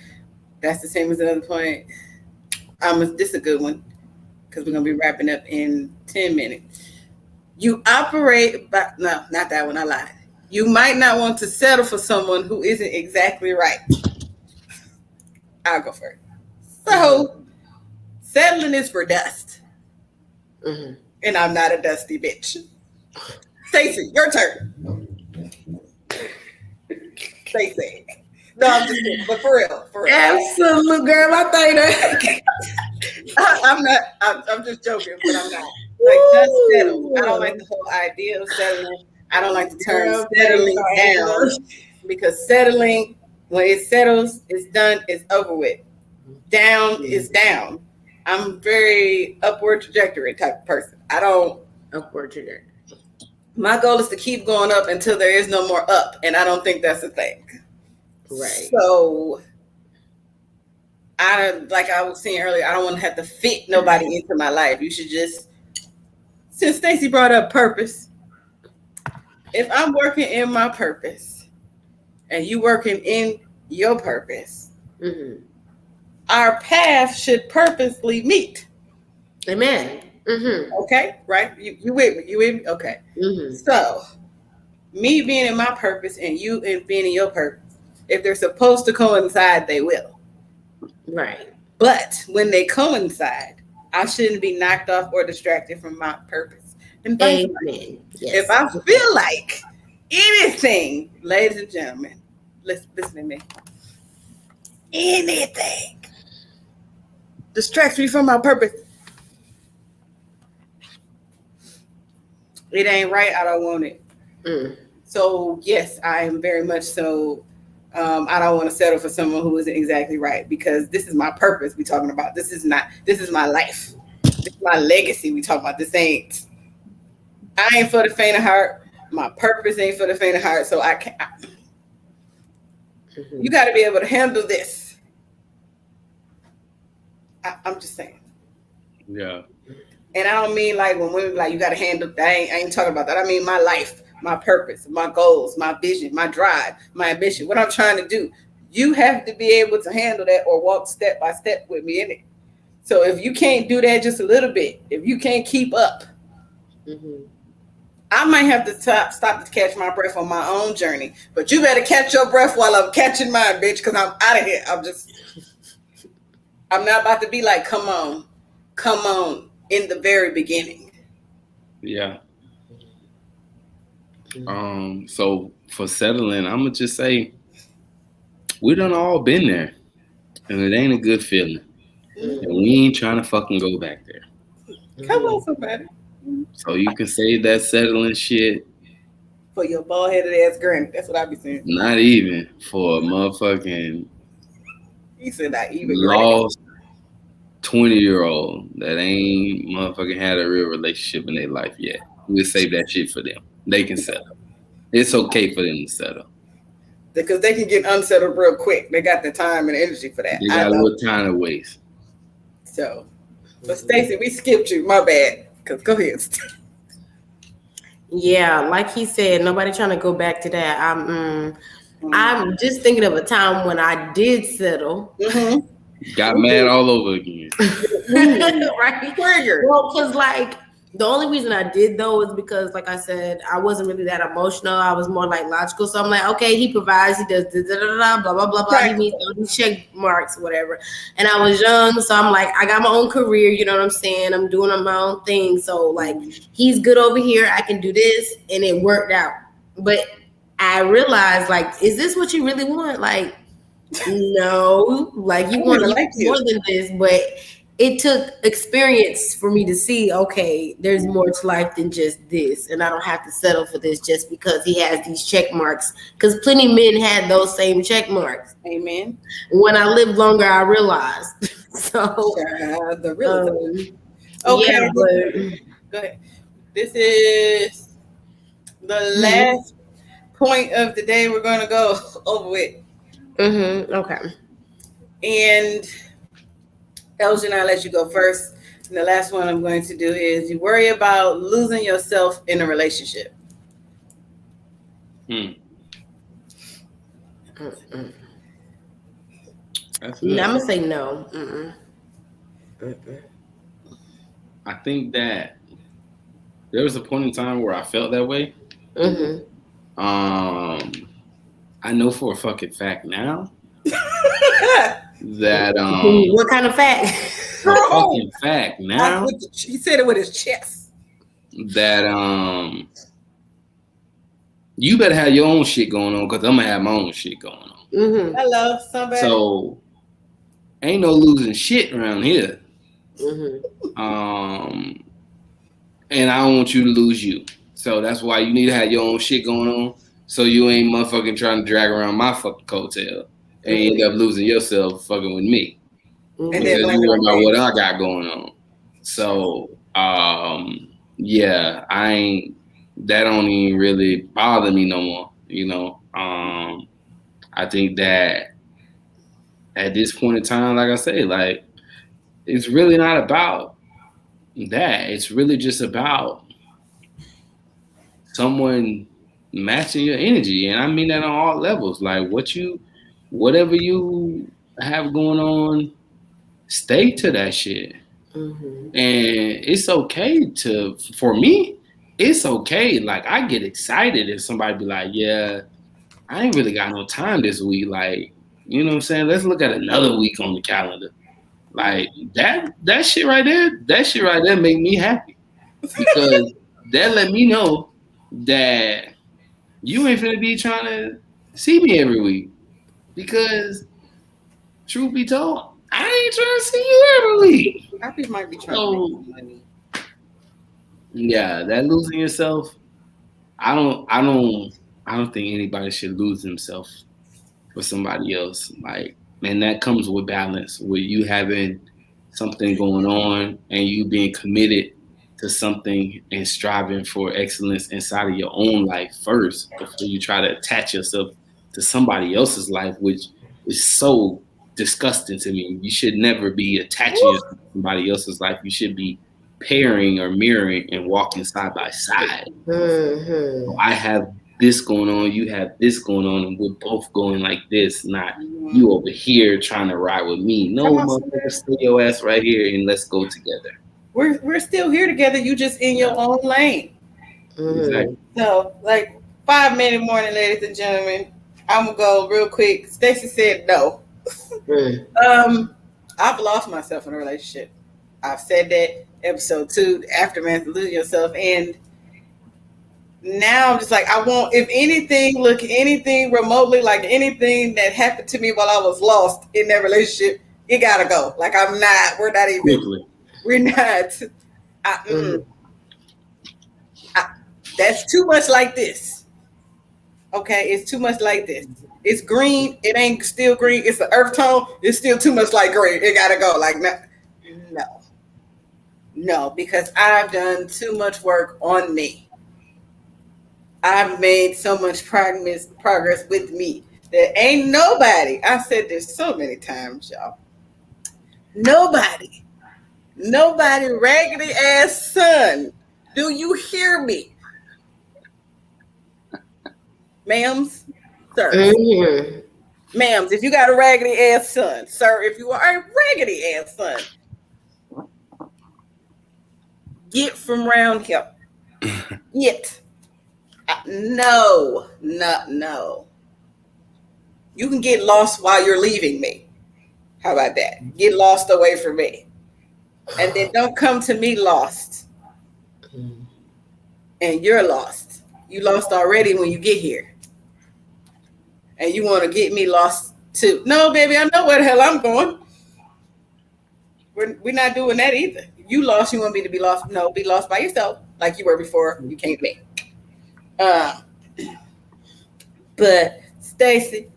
That's the same as the other point. This is a good one because we're gonna be wrapping up in 10 minutes. You operate, but no, not that one. I lied. You might not want to settle for someone who isn't exactly right. I'll go first. So, settling is for dust, and I'm not a dusty bitch. Stacie, your turn. Stacie. No, I'm just kidding, but for real. Absolute girl, I think that. I'm not. I'm just joking, but I'm not. Like, just settle. I don't like the whole idea of settling. I don't like the term settling down because settling, when it settles, it's done. It's over with. Down is down. I'm very upward trajectory type of person. I don't upward trajectory. My goal is to keep going up until there is no more up, and I don't think that's a thing. Right. So, like I was saying earlier, I don't want to have to fit nobody into my life. You should just, since Stacie brought up purpose, if I'm working in my purpose and you working in your purpose, our paths should purposely meet. Amen. Okay, right? You with me? You with me? Okay. So, me being in my purpose and you being in your purpose, if they're supposed to coincide, they will. Right. But when they coincide, I shouldn't be knocked off or distracted from my purpose. And yes. If I feel like anything, ladies and gentlemen, listen to me. Anything distracts me from my purpose, it ain't right. I don't want it. So yes, I am very much so. I don't want to settle for someone who isn't exactly right because this is my purpose. We talking about this is my life. This is my legacy. We talking about this ain't. I ain't for the faint of heart. My purpose ain't for the faint of heart. So I can't. You got to be able to handle this. I'm just saying. Yeah. And I don't mean like when women like you got to handle. I ain't talking about that. I mean my life, my purpose, my goals, my vision, my drive, my ambition. What I'm trying to do. You have to be able to handle that or walk step by step with me in it. So if you can't do that just a little bit, if you can't keep up, I might have to stop to catch my breath on my own journey. But you better catch your breath while I'm catching mine, bitch, because I'm out of here. I'm not about to be like, come on, in the very beginning. Yeah. So for settling, I'm gonna just say we done all been there, and it ain't a good feeling, and we ain't trying to fucking go back there. Come on, somebody. So you can say that settling shit for your bald-headed ass granny. That's what I be saying. Not even for a motherfucking. He said not even lost 20-year-old that ain't motherfucking had a real relationship in their life yet. We'll save that shit for them. They can settle. It's okay for them to settle. Because they can get unsettled real quick. They got the time and energy for that. They got a little time to waste. So, but Stacie, we skipped you. My bad. Go ahead. Yeah, like he said, nobody trying to go back to that. I'm just thinking of a time when I did settle. Got mad all over again. Right? Triggered. Well, because like the only reason I did though is because, like I said, I wasn't really that emotional. I was more like logical. So I'm like, okay, he provides, he does da, da, da, da, blah blah blah blah. He meets all these check marks, whatever. And I was young, so I'm like, I got my own career. You know what I'm saying? I'm doing my own thing. So like, he's good over here. I can do this, and it worked out. But I realized, like, is this what you really want? Like, no, like you want more than this, but it took experience for me to see, okay, there's more to life than just this, and I don't have to settle for this just because he has these check marks. Because plenty of men had those same check marks. Amen. When I lived longer, I realized. So the real okay, yeah, but go ahead. This is the last point of the day we're going to go over with. Okay. And Elgin, I'll let you go first. And the last one I'm going to do is you worry about losing yourself in a relationship. I'm gonna say no. I think that there was a point in time where I felt that way. I know for a fucking fact now that what kind of fact? For a fucking fact now. He said it with his chest. That you better have your own shit going on, because I'm gonna have my own shit going on. Hello, somebody. So ain't no losing shit around here. And I don't want you to lose you. So that's why you need to have your own shit going on, so you ain't motherfucking trying to drag around my fucking coattail and end up losing yourself fucking with me. And then you worry about what I got going on. So yeah, that don't even really bother me no more, you know. I think that at this point in time, like I say, like, it's really not about that. It's really just about someone matching your energy. And I mean that on all levels. Like, whatever you have going on, stay to that shit. And it's okay for me, it's okay. Like, I get excited if somebody be like, yeah, I ain't really got no time this week. Like, you know what I'm saying? Let's look at another week on the calendar. Like, that shit right there make me happy. Because that let me know that you ain't finna be trying to see me every week. Because, truth be told, I ain't trying to see you every week. I might be trying to make money. Yeah, that losing yourself, I don't think anybody should lose themselves for somebody else. Like, and that comes with balance, with you having something going on and you being committed to something and striving for excellence inside of your own life first before you try to attach yourself to somebody else's life, which is so disgusting to me. You should never be attaching yourself to somebody else's life. You should be pairing or mirroring and walking side by side. So I have this going on, you have this going on, and we're both going like this, not you over here trying to ride with me. No, motherfucker, stay your ass right here and let's go together. We're still here together. You just in your own lane. Exactly. So, like, 5 minute morning, ladies and gentlemen. I'm gonna go real quick. Stacie said no. I've lost myself in a relationship. I've said that episode 2, the aftermath of losing yourself, and now I'm just like, I want, if anything, look anything remotely like anything that happened to me while I was lost in that relationship, it gotta go. Like, we're not even. We're not. That's too much like this. Okay, it's too much like this. It's green. It ain't still green. It's an earth tone. It's still too much like green. It gotta go. Like, no, because I've done too much work on me. I've made so much progress with me that ain't nobody. I said this so many times, y'all. Nobody, raggedy ass son. Do you hear me? Ma'ams, sirs. Mm-hmm. Ma'ams, if you got a raggedy ass son, sir, if you are a raggedy ass son, get from around here. Get. No, no, no. You can get lost while you're leaving me. How about that? Get lost away from me. And then don't come to me lost. And you're lost. You lost already when you get here. And you want to get me lost too. No, baby, I know where the hell I'm going. We're not doing that either. You lost, you want me to be lost. No, be lost by yourself, like you were before you came to me. But Stacie,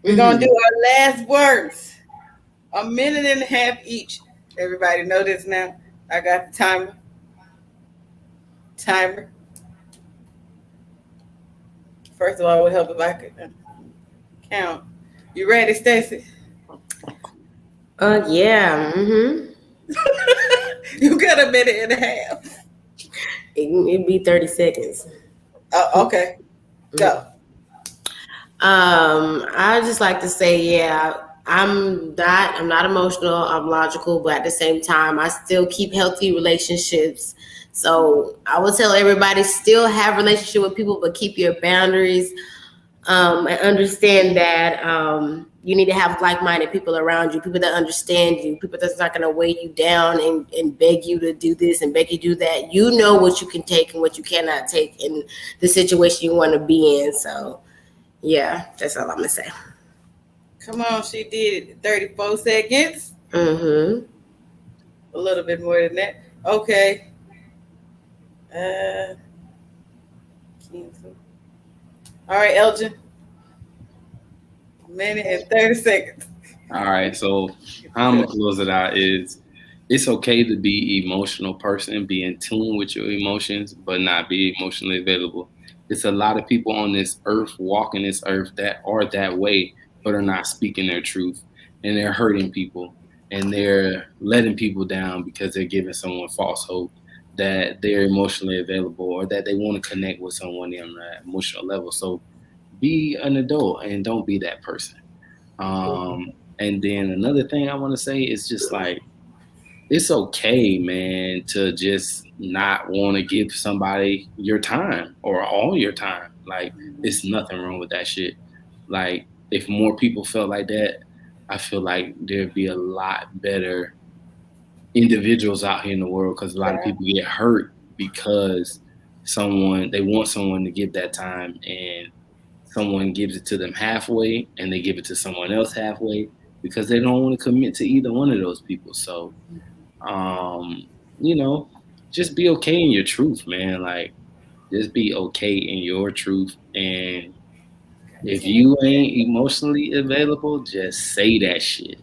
we're gonna do our last words. A minute and a half each. Everybody know this now. I got the timer. Timer. First of all, it would help if I could count. You ready, Stacie? Yeah. Mm-hmm. You got a minute and a half. It'd be 30 seconds. Okay. Go. I just like to say, yeah, I'm not emotional, I'm logical, but at the same time, I still keep healthy relationships. So I would tell everybody still have relationship with people, but keep your boundaries. And understand that you need to have like-minded people around you, people that understand you, people that's not going to weigh you down and beg you to do this and beg you to do that. You know what you can take and what you cannot take in the situation you want to be in. So, yeah, that's all I'm going to say. Come on, she did it. 34 seconds. Mm-hmm. A little bit more than that. Okay. All right, Elgin. A minute and 30 seconds. All right, so how I'm gonna close it out is it's okay to be emotional person, be in tune with your emotions, but not be emotionally available. It's a lot of people on this earth, walking this earth that are that way, but are not speaking their truth, and they're hurting people, and they're letting people down because they're giving someone false hope that they're emotionally available or that they want to connect with someone on that emotional level. So be an adult and don't be that person. And then another thing I want to say is just like, it's okay, man, to just not want to give somebody your time or all your time. Like, it's nothing wrong with that shit. Like, if more people felt like that, I feel like there'd be a lot better individuals out here in the world, because a lot of people get hurt because they want someone to give that time, and someone gives it to them halfway and they give it to someone else halfway because they don't want to commit to either one of those people. So, you know, just be okay in your truth, man. Like, just be okay in your truth. And if you ain't emotionally available, just say that shit.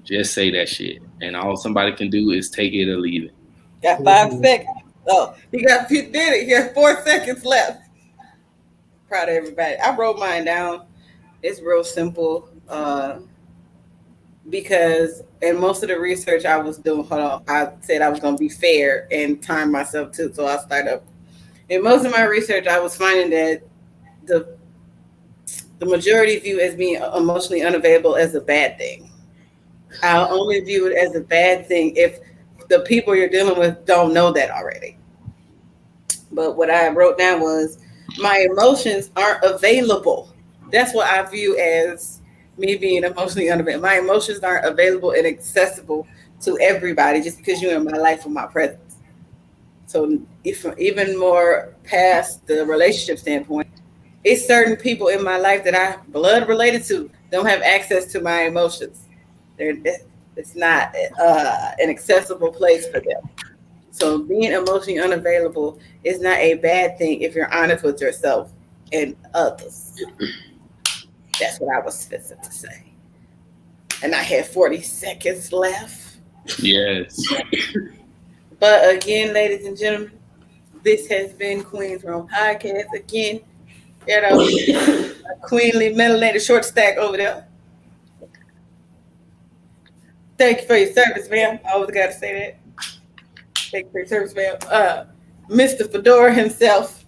Just say that shit. And all somebody can do is take it or leave it. Got 5 seconds. Oh, you did it. You got 4 seconds left. Proud of everybody. I wrote mine down. It's real simple. Because in most of the research I was doing, I said I was going to be fair and time myself too. So I'll start up. In most of my research, I was finding that the majority view as being emotionally unavailable as a bad thing. I'll only view it as a bad thing if the people you're dealing with don't know that already. But what I wrote down was my emotions aren't available. That's what I view as me being emotionally unavailable. My emotions aren't available and accessible to everybody just because you're in my life or my presence. So if even more past the relationship standpoint, it's certain people in my life that I blood related to don't have access to my emotions. It's not an accessible place for them. So being emotionally unavailable is not a bad thing if you're honest with yourself and others. That's what I was fixing to say. And I had 40 seconds left. Yes. But again, ladies and gentlemen, this has been Queen's Room Podcast. Again, a queenly melanated short stack over there. Thank you for your service, ma'am. I always got to say that. Thank you for your service, ma'am. Mr. Fedora himself,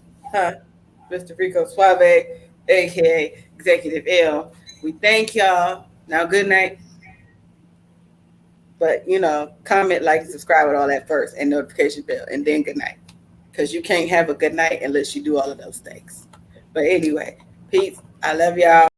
Mr. Rico Suave, aka Executive L. We thank y'all. Now, good night. But comment, like, and subscribe with all that first, and notification bell, and then good night. Because you can't have a good night unless you do all of those things. But anyway, peace. I love y'all.